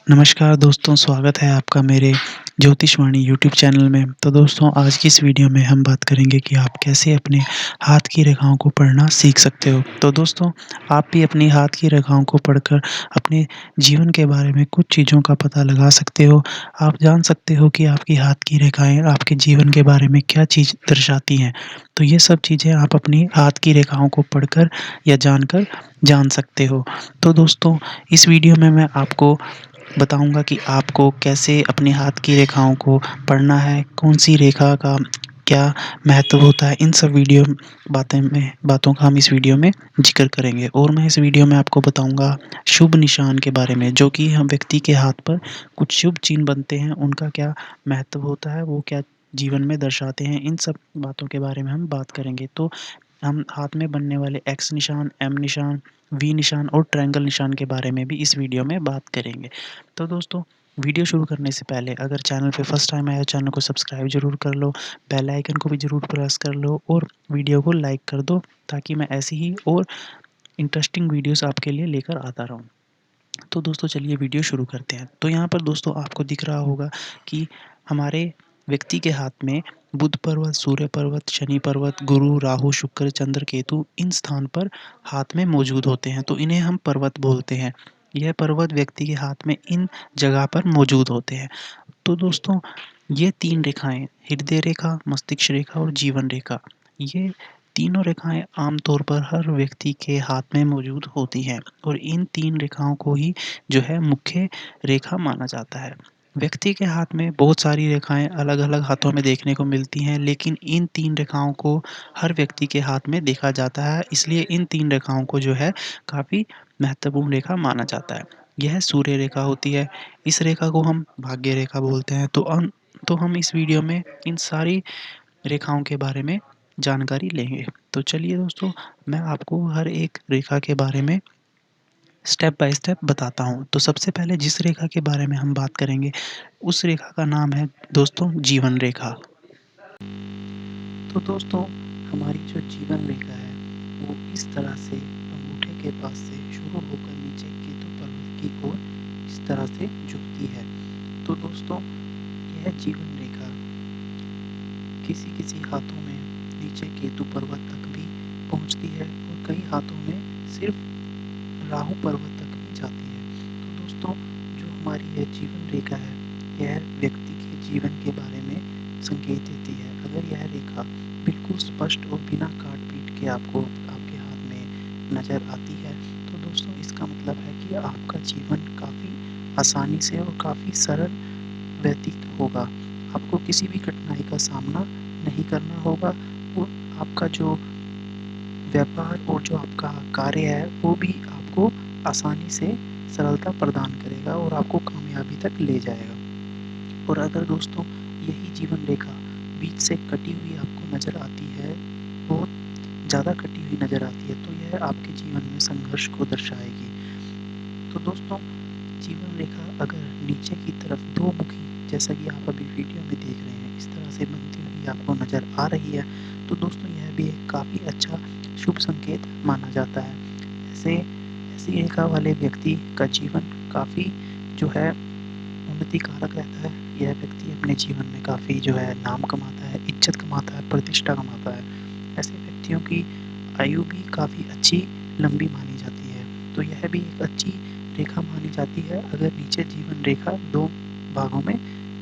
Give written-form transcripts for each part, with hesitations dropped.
नमस्कार दोस्तों, स्वागत है आपका मेरे ज्योतिषवाणी यूट्यूब चैनल में। तो दोस्तों, आज की इस वीडियो में हम बात करेंगे कि आप कैसे अपने हाथ की रेखाओं को पढ़ना सीख सकते हो। तो दोस्तों, आप भी अपनी हाथ की रेखाओं को पढ़कर अपने जीवन के बारे में कुछ चीज़ों का पता लगा सकते हो। आप जान सकते हो कि आपकी हाथ की रेखाएँ आपके जीवन के बारे में क्या चीज़ दर्शाती हैं। तो ये सब चीज़ें आप अपनी हाथ की रेखाओं को पढ़कर या जानकर जान सकते हो। तो दोस्तों, इस वीडियो में मैं आपको बताऊँगा कि आपको कैसे अपने हाथ की रेखाओं को पढ़ना है, कौन-सी रेखा का क्या महत्व होता है, इन सब बातों का हम इस वीडियो में ज़िक्र करेंगे। और मैं इस वीडियो में आपको बताऊँगा शुभ निशान के बारे में, जो कि हम व्यक्ति के हाथ पर कुछ शुभ चिन्ह बनते हैं, उनका क्या महत्व होता है, वो क्या जीवन में दर्शाते हैं, इन सब बातों के बारे में हम बात करेंगे। तो हम हाथ में बनने वाले एक्स निशान, एम निशान, वी निशान और ट्रायंगल निशान के बारे में भी इस वीडियो में बात करेंगे। तो दोस्तों, वीडियो शुरू करने से पहले अगर चैनल पे फर्स्ट टाइम आया, चैनल को सब्सक्राइब ज़रूर कर लो, बेल आइकन को भी ज़रूर प्रेस कर लो और वीडियो को लाइक कर दो, ताकि मैं ऐसी ही और इंटरेस्टिंग वीडियोस आपके लिए लेकर आता रहूँ। तो दोस्तों, चलिए वीडियो शुरू करते हैं। तो यहाँ पर दोस्तों आपको दिख रहा होगा कि हमारे व्यक्ति के हाथ में बुध पर्वत, सूर्य पर्वत, शनि पर्वत, गुरु, राहु, शुक्र, चंद्र, केतु इन स्थान पर हाथ में मौजूद होते हैं। तो इन्हें हम पर्वत बोलते हैं। यह पर्वत व्यक्ति के हाथ में इन जगह पर मौजूद होते हैं। तो दोस्तों, ये 3 रेखाएँ हृदय रेखा, मस्तिष्क रेखा और जीवन रेखा, ये तीनों रेखाएँ आम तौर पर हर व्यक्ति के हाथ में मौजूद होती हैं और इन 3 रेखाओं को ही जो है मुख्य रेखा माना जाता है। व्यक्ति के हाथ में बहुत सारी रेखाएँ अलग-अलग हाथों में देखने को मिलती हैं, लेकिन इन 3 रेखाओं को हर व्यक्ति के हाथ में देखा जाता है, इसलिए इन 3 रेखाओं को जो है काफ़ी महत्वपूर्ण रेखा माना जाता है। यह सूर्य रेखा होती है, इस रेखा को हम भाग्य रेखा बोलते हैं। तो हम इस वीडियो में इन सारी रेखाओं के बारे में जानकारी लेंगे। तो चलिए दोस्तों, मैं आपको हर एक रेखा के बारे में स्टेप बाय स्टेप बताता हूँ। तो सबसे पहले जिस रेखा के बारे में हम बात करेंगे, उस रेखा का नाम है दोस्तों जीवन रेखा। तो दोस्तों, हमारी जो जीवन रेखा है, वो इस तरह से अंगूठे के पास से शुरू होकर नीचे केतु पर्वत की ओर इस तरह से झुकती है। तो दोस्तों, यह जीवन रेखा किसी-किसी हाथों में नीचे केतु पर्वत तक भी पहुँचती है और कई हाथों में सिर्फ राहु पर्वत तक भी जाती है। तो दोस्तों, जो हमारी यह जीवन रेखा है, यह व्यक्ति के जीवन के बारे में संकेत देती है। अगर यह रेखा बिल्कुल स्पष्ट और बिना काट-पीट के आपको आपके हाथ में नज़र आती है, तो दोस्तों इसका मतलब है कि आपका जीवन काफ़ी आसानी से और काफ़ी सरल व्यतीत होगा। आपको किसी भी कठिनाई का सामना नहीं करना होगा और आपका जो व्यापार और जो आपका कार्य है, वो भी आपको आसानी से सरलता प्रदान करेगा और आपको कामयाबी तक ले जाएगा। और अगर दोस्तों यही जीवन रेखा बीच से कटी हुई आपको नज़र आती है, बहुत ज़्यादा कटी हुई नज़र आती है, तो यह आपके जीवन में संघर्ष को दर्शाएगी। तो दोस्तों, जीवन रेखा अगर नीचे की तरफ दो मुखी, जैसा कि आप अभी वीडियो में देख रहे हैं, इस तरह से बनती हुई आपको नज़र आ रही है, तो दोस्तों यह भी एक काफ़ी अच्छा शुभ संकेत माना जाता है। ऐसे ऐसी रेखा वाले व्यक्ति का जीवन काफ़ी जो है उन्नति कारक रहता है। यह व्यक्ति अपने जीवन में काफ़ी जो है नाम कमाता है, इज्जत कमाता है, प्रतिष्ठा कमाता है। ऐसे व्यक्तियों की आयु भी काफ़ी अच्छी लंबी मानी जाती है। तो यह भी एक अच्छी रेखा मानी जाती है अगर नीचे जीवन रेखा 2 भागों में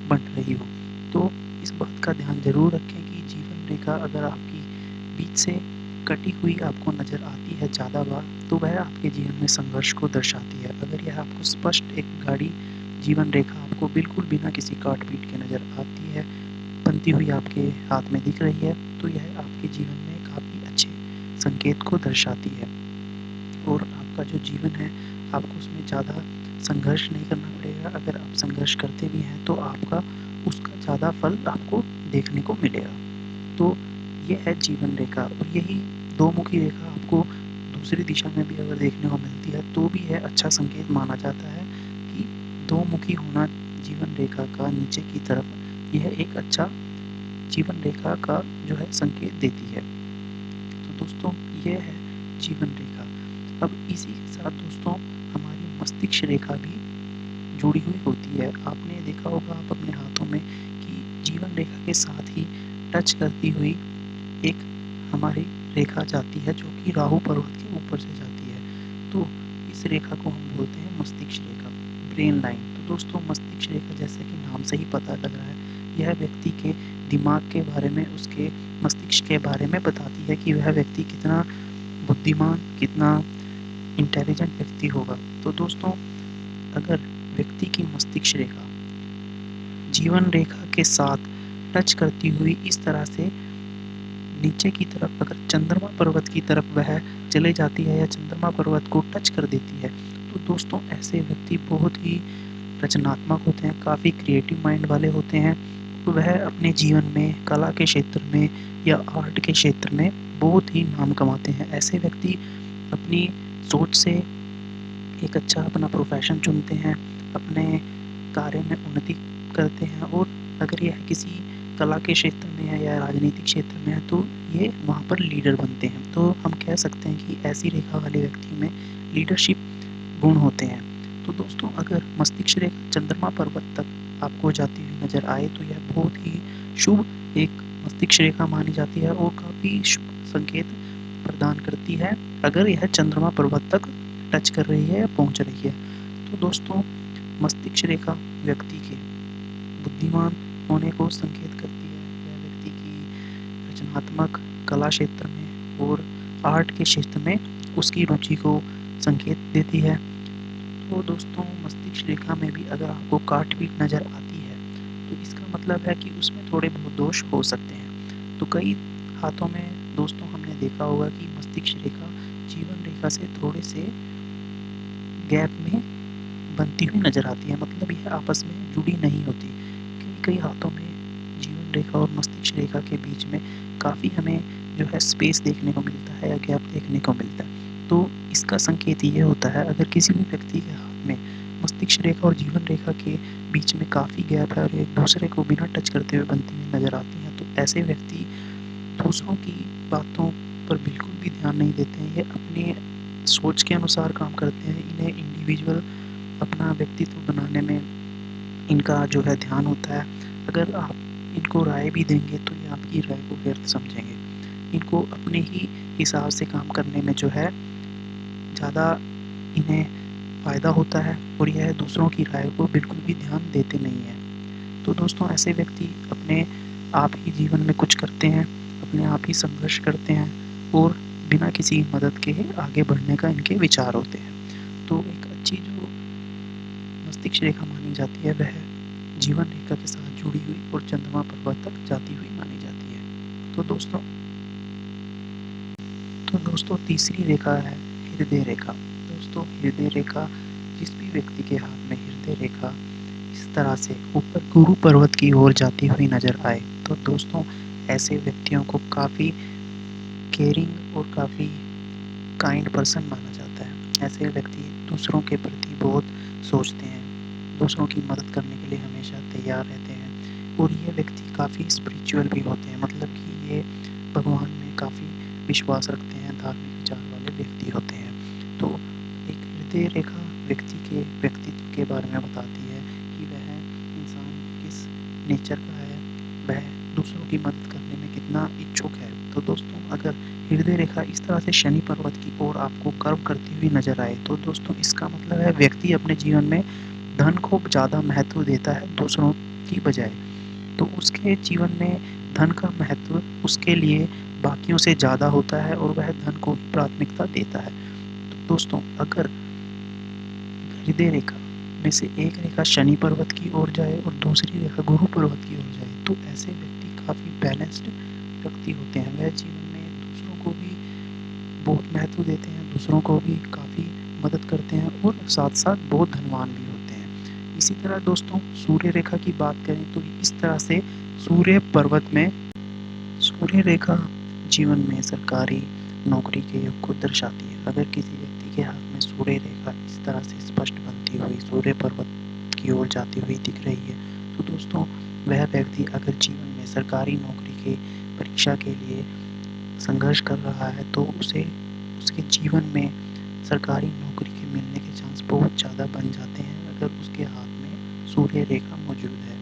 बँट रही हो। तो इस बात का ध्यान ज़रूर रखें कि जीवन रेखा अगर आपकी बीच से कटी हुई आपको नज़र आती है ज़्यादा बार, तो वह आपके जीवन में संघर्ष को दर्शाती है। अगर यह आपको स्पष्ट एक गाढ़ी जीवन रेखा आपको बिल्कुल बिना किसी काट-पीट के नज़र आती है, बनती हुई आपके हाथ में दिख रही है, तो यह आपके जीवन में काफ़ी अच्छे संकेत को दर्शाती है। और आपका जो जीवन है, आपको उसमें ज़्यादा संघर्ष नहीं करना पड़ेगा। अगर आप संघर्ष करते भी हैं, तो आपका उसका ज़्यादा फल आपको देखने को मिलेगा। तो ये है जीवन रेखा और यही दो मुखी रेखा आपको दूसरी दिशा में भी अगर देखने को मिलती है, तो भी यह अच्छा संकेत माना जाता है कि दो मुखी होना जीवन रेखा का नीचे की तरफ, यह एक अच्छा जीवन रेखा का जो है संकेत देती है। तो दोस्तों, ये है जीवन रेखा। अब इसी के साथ दोस्तों हमारी मस्तिष्क रेखा भी जुड़ी हुई होती है। आपने देखा होगा आप अपने हाथों में कि जीवन रेखा के साथ ही टच करती हुई एक हमारी रेखा जाती है जो कि राहु पर्वत के ऊपर से जाती है। तो इस रेखा को हम बोलते हैं मस्तिष्क रेखा, ब्रेन लाइन। तो दोस्तों मस्तिष्क रेखा जैसे कि नाम से ही पता लग रहा है, यह व्यक्ति के दिमाग के बारे में, उसके मस्तिष्क के बारे में बताती है कि वह व्यक्ति कितना बुद्धिमान, कितना इंटेलिजेंट व्यक्ति होगा। तो दोस्तों अगर व्यक्ति की मस्तिष्क रेखा जीवन रेखा के साथ टच करती हुई इस तरह से नीचे की तरफ अगर चंद्रमा पर्वत की तरफ वह चले जाती है या चंद्रमा पर्वत को टच कर देती है, तो दोस्तों ऐसे व्यक्ति बहुत ही रचनात्मक होते हैं, काफ़ी क्रिएटिव माइंड वाले होते हैं। वह अपने जीवन में कला के क्षेत्र में या आर्ट के क्षेत्र में बहुत ही नाम कमाते हैं। ऐसे व्यक्ति अपनी सोच से एक अच्छा अपना प्रोफेशन चुनते हैं, अपने कार्य में उन्नति करते हैं, और अगर यह किसी कला के क्षेत्र में है या राजनीतिक क्षेत्र में है तो ये वहाँ पर लीडर बनते हैं। तो हम कह सकते हैं कि ऐसी रेखा वाले व्यक्ति में लीडरशिप गुण होते हैं। तो दोस्तों अगर मस्तिष्क रेखा चंद्रमा पर्वत तक आपको जाती हुई नज़र आए तो यह बहुत ही शुभ एक मस्तिष्क रेखा मानी जाती है और काफ़ी शुभ संकेत प्रदान करती है अगर यह चंद्रमा पर्वत तक टच कर रही है या पहुंच रही है। तो दोस्तों मस्तिष्क रेखा व्यक्ति के बुद्धिमान होने को संकेत करती है, यह व्यक्ति की रचनात्मक कला क्षेत्र में और आर्ट के क्षेत्र में उसकी रुचि को संकेत देती है। तो दोस्तों मस्तिष्क रेखा में भी अगर आपको काट-पीट नज़र आती है तो इसका मतलब है कि उसमें थोड़े बहुत दोष हो सकते हैं। तो कई हाथों में दोस्तों हमने देखा होगा कि मस्तिष्क रेखा जीवन रेखा से थोड़े से गैप में बनती हुई नज़र आती है, मतलब यह आपस में जुड़ी नहीं होती। कई हाथों में जीवन रेखा और मस्तिष्क रेखा के बीच में काफ़ी हमें जो है स्पेस देखने को मिलता है या गैप देखने को मिलता है। तो इसका संकेत ये होता है अगर किसी भी व्यक्ति के हाथ में मस्तिष्क रेखा और जीवन रेखा के बीच में काफ़ी गैप है और एक दूसरे को बिना टच करते हुए बनती हुई नज़र आती हैं, तो ऐसे व्यक्ति दूसरों की बातों पर बिल्कुल भी ध्यान नहीं देते हैं। ये अपने सोच के अनुसार काम करते हैं। इन्हें इंडिविजुअल अपना व्यक्तित्व बनाने में इनका जो है ध्यान होता है। अगर आप इनको राय भी देंगे तो ये आपकी राय को व्यर्थ समझेंगे। इनको अपने ही हिसाब से काम करने में जो है ज़्यादा इन्हें फ़ायदा होता है और यह दूसरों की राय को बिल्कुल भी ध्यान देते नहीं हैं। तो दोस्तों ऐसे व्यक्ति अपने आप ही जीवन में कुछ करते हैं, अपने आप ही संघर्ष करते हैं और बिना किसी मदद के आगे बढ़ने का इनके विचार होते हैं। तो एक अच्छी जो मस्तिष्क रेखा मानी जाती है वह जीवन रेखा के साथ जुड़ी हुई और चंद्रमा पर्वत तक जाती हुई मानी जाती है। तो दोस्तों तीसरी रेखा है हृदय रेखा। दोस्तों हृदय रेखा जिस भी व्यक्ति के हाथ में हृदय रेखा इस तरह से ऊपर गुरु पर्वत की ओर जाती हुई नजर आए तो दोस्तों ऐसे व्यक्तियों को काफ़ी केयरिंग और काफ़ी काइंड पर्सन माना जाता है। ऐसे व्यक्ति दूसरों के प्रति बहुत सोचते हैं, दूसरों की मदद करने के लिए हमेशा तैयार रहते हैं और ये व्यक्ति काफ़ी स्पिरिचुअल भी होते हैं, मतलब कि ये भगवान में काफ़ी विश्वास रखते हैं, धार्मिक विचार वाले व्यक्ति होते हैं। तो एक हृदय रेखा व्यक्ति के व्यक्तित्व के बारे में बताती है कि वह इंसान किस नेचर का है, वह दूसरों की मदद करने में कितना इच्छुक है। तो दोस्तों अगर हृदय रेखा इस तरह से शनि पर्वत की ओर आपको कर्व करती हुई नजर आए तो दोस्तों इसका मतलब है व्यक्ति अपने जीवन में धन को ज़्यादा महत्व देता है दूसरों की बजाय। तो उसके जीवन में धन का महत्व उसके लिए बाकियों से ज़्यादा होता है और वह धन को ही प्राथमिकता देता है। तो दोस्तों अगर हृदय रेखा में से एक रेखा शनि पर्वत की ओर जाए और दूसरी रेखा गुरु पर्वत की ओर जाए तो ऐसे व्यक्ति काफ़ी बैलेंस्ड व्यक्ति होते हैं। वह जीवन में दूसरों को भी बहुत महत्व देते हैं, दूसरों को भी काफ़ी मदद करते हैं और साथ-साथ बहुत धनवान भी होते हैं। इसी तरह दोस्तों सूर्य रेखा की बात करें तो इस तरह से सूर्य पर्वत में सूर्य रेखा जीवन में सरकारी नौकरी के योग को दर्शाती है। अगर किसी व्यक्ति के हाथ में सूर्य रेखा इस तरह से स्पष्ट बनती हुई सूर्य पर्वत की ओर जाती हुई दिख रही है तो दोस्तों वह व्यक्ति अगर जीवन में सरकारी नौकरी के परीक्षा के लिए संघर्ष कर रहा है तो उसे उसके जीवन में सरकारी नौकरी के मिलने के चांस बहुत ज़्यादा बन जाते हैं अगर उसके हाथ सूर्य रेखा मौजूद है।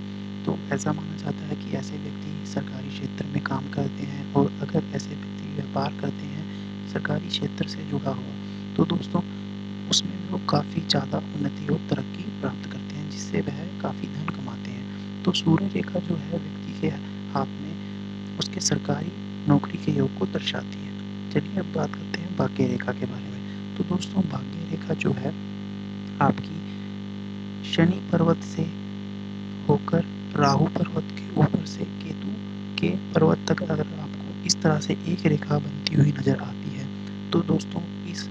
तो ऐसा माना जाता है कि ऐसे व्यक्ति सरकारी क्षेत्र में काम करते हैं और अगर ऐसे व्यक्ति व्यापार करते हैं सरकारी क्षेत्र से जुड़ा हुआ, तो दोस्तों उसमें वो काफ़ी ज़्यादा उन्नति और तरक्की प्राप्त करते हैं, जिससे वह काफ़ी धन कमाते हैं। तो सूर्य रेखा जो है व्यक्ति के हाथ में उसके सरकारी नौकरी के योग को दर्शाती है। चलिए अब बात करते हैं भाग्य रेखा के बारे में। तो दोस्तों भाग्य रेखा जो है आपकी शनि पर्वत से होकर राहु पर्वत के ऊपर से केतु के पर्वत तक अगर आपको इस तरह से एक रेखा बनती हुई नज़र आती है, तो दोस्तों इस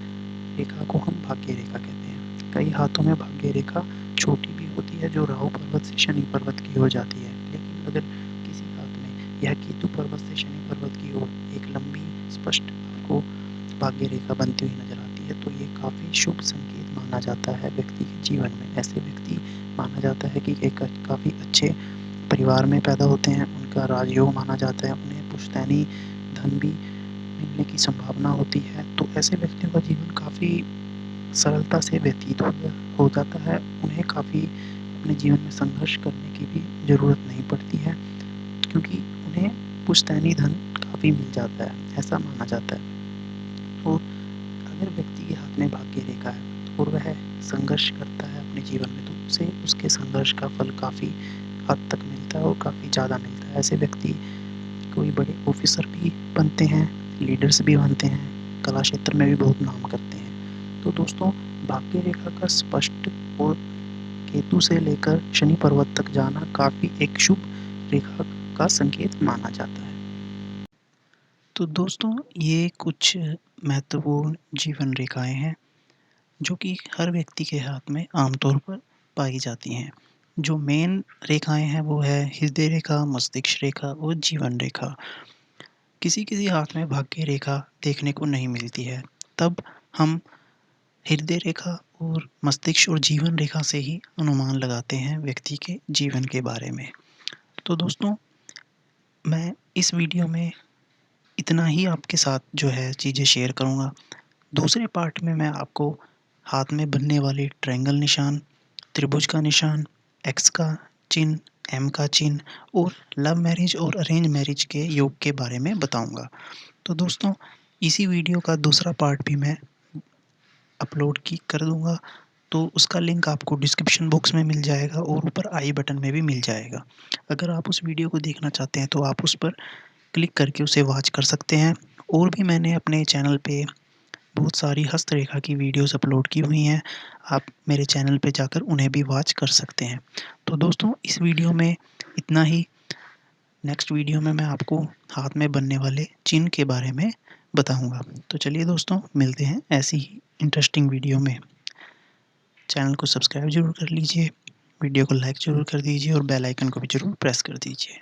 रेखा को हम भाग्य रेखा कहते हैं। कई हाथों में भाग्य रेखा छोटी भी होती है जो राहु पर्वत से शनि पर्वत की हो जाती है, लेकिन अगर किसी हाथ में यह केतु पर्वत से शनि पर्वत की ओर एक लंबी स्पष्ट आपको भाग्य रेखा बनती हुई नजर आती है, तो ये काफ़ी शुभ संकेत माना जाता है व्यक्ति के जीवन में। ऐसे व्यक्ति माना जाता है कि एक काफ़ी अच्छे परिवार में पैदा होते हैं, उनका राजयोग माना जाता है, उन्हें पुश्तैनी धन भी मिलने की संभावना होती है। तो ऐसे व्यक्तियों का जीवन काफ़ी सरलता से व्यतीत हो जाता है, उन्हें काफ़ी अपने जीवन में संघर्ष करने की भी ज़रूरत नहीं पड़ती है, क्योंकि उन्हें पुश्तैनी धन काफ़ी मिल जाता है, ऐसा माना जाता है। तो अगर व्यक्ति के हाथ में भाग्य रेखा है और वह संघर्ष करता है अपने जीवन में, तो उसे उसके संघर्ष का फल काफ़ी हद तक मिलता है और काफ़ी ज़्यादा मिलता है। ऐसे व्यक्ति कोई बड़े ऑफिसर भी बनते हैं, लीडर्स भी बनते हैं, कला क्षेत्र में भी बहुत नाम करते हैं। तो दोस्तों भाग्य रेखा का स्पष्ट और केतु से लेकर शनि पर्वत तक जाना काफ़ी एक शुभ रेखा का संकेत माना जाता है। तो दोस्तों ये कुछ महत्वपूर्ण जीवन रेखाएं हैं जो कि हर व्यक्ति के हाथ में आमतौर पर पाई जाती हैं। जो मेन रेखाएं हैं वो है हृदय रेखा, मस्तिष्क रेखा और जीवन रेखा। किसी किसी हाथ में भाग्य रेखा देखने को नहीं मिलती है, तब हम हृदय रेखा और मस्तिष्क और जीवन रेखा से ही अनुमान लगाते हैं व्यक्ति के जीवन के बारे में। तो दोस्तों मैं इस वीडियो में इतना ही आपके साथ जो है चीज़ें शेयर करूँगा। दूसरे पार्ट में मैं आपको हाथ में बनने वाले ट्रायंगल निशान, त्रिभुज का निशान, एक्स का चिन्ह, एम का चिन्ह और लव मैरिज और अरेंज मैरिज के योग के बारे में बताऊंगा। तो दोस्तों इसी वीडियो का दूसरा पार्ट भी मैं अपलोड की कर दूंगा, तो उसका लिंक आपको डिस्क्रिप्शन बॉक्स में मिल जाएगा और ऊपर आई बटन में भी मिल जाएगा। अगर आप उस वीडियो को देखना चाहते हैं तो आप उस पर क्लिक करके उसे वॉच कर सकते हैं। और भी मैंने अपने चैनल पे बहुत सारी हस्तरेखा की वीडियोस अपलोड की हुई हैं, आप मेरे चैनल पे जाकर उन्हें भी वॉच कर सकते हैं। तो दोस्तों इस वीडियो में इतना ही। नेक्स्ट वीडियो में मैं आपको हाथ में बनने वाले चिन्ह के बारे में बताऊंगा। तो चलिए दोस्तों मिलते हैं ऐसी ही इंटरेस्टिंग वीडियो में। चैनल को सब्सक्राइब ज़रूर कर लीजिए, वीडियो को लाइक ज़रूर कर दीजिए और बेल आइकन को भी ज़रूर प्रेस कर दीजिए।